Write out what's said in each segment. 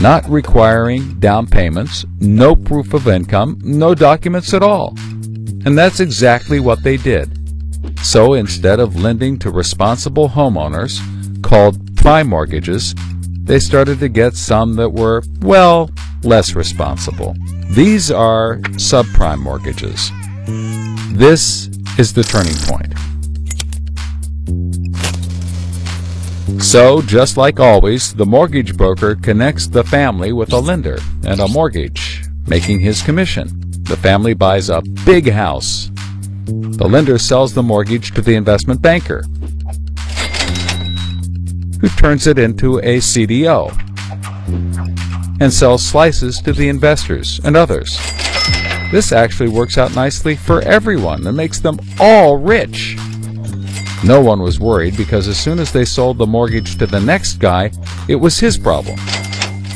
not requiring down payments, no proof of income, no documents at all. And that's exactly what they did. So instead of lending to responsible homeowners, called prime mortgages, they started to get some that were, well, less responsible. These are subprime mortgages. This is the turning point. So, just like always, the mortgage broker connects the family with a lender and a mortgage, making his commission. The family buys a big house. The lender sells the mortgage to the investment banker, who turns it into a CDO and sells slices to the investors and others. This actually works out nicely for everyone and makes them all rich. No one was worried because as soon as they sold the mortgage to the next guy, it was his problem.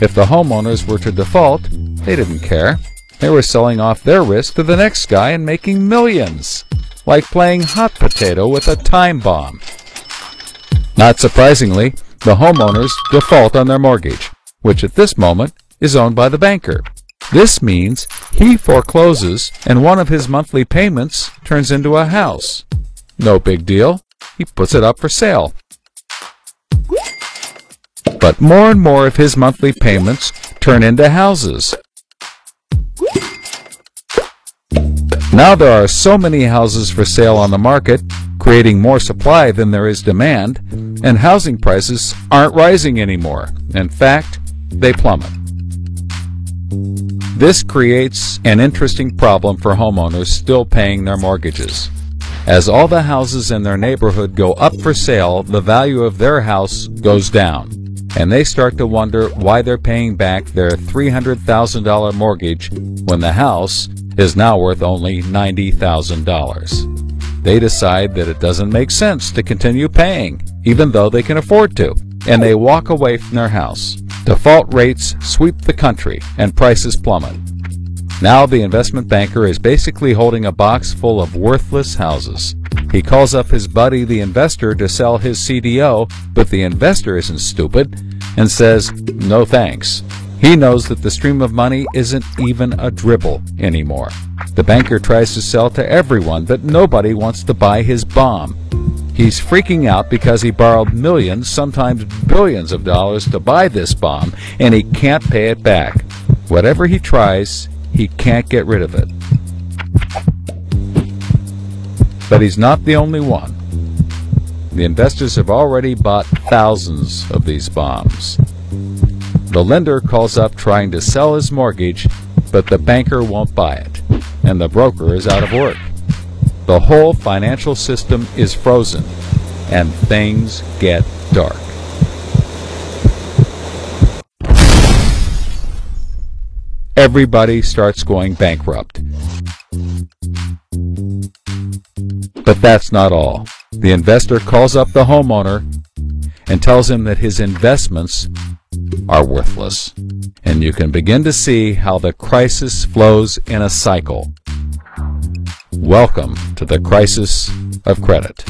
If the homeowners were to default, they didn't care. They were selling off their risk to the next guy and making millions, like playing hot potato with a time bomb. Not surprisingly, the homeowners default on their mortgage, which at this moment is owned by the banker. This means he forecloses and one of his monthly payments turns into a house. No big deal. He puts it up for sale. But more and more of his monthly payments turn into houses. Now there are so many houses for sale on the market, creating more supply than there is demand, and housing prices aren't rising anymore. In fact, they plummet. This creates an interesting problem for homeowners still paying their mortgages. As all the houses in their neighborhood go up for sale, the value of their house goes down, and they start to wonder why they're paying back their $300,000 mortgage when the house is now worth only $90,000. They decide that it doesn't make sense to continue paying, even though they can afford to, and they walk away from their house. Default rates sweep the country, and prices plummet. Now the investment banker is basically holding a box full of worthless houses. He calls up his buddy, the investor, to sell his CDO, but the investor isn't stupid and says, no thanks. He knows that the stream of money isn't even a dribble anymore. The banker tries to sell to everyone, but nobody wants to buy his bomb. He's freaking out because he borrowed millions, sometimes billions of dollars to buy this bomb, and he can't pay it back. Whatever he tries, he can't get rid of it. But he's not the only one. The investors have already bought thousands of these bombs. The lender calls up trying to sell his mortgage, but the banker won't buy it, and the broker is out of work. The whole financial system is frozen, and things get dark. Everybody starts going bankrupt. But that's not all. The investor calls up the homeowner and tells him that his investments are worthless. And you can begin to see how the crisis flows in a cycle. Welcome to the crisis of credit.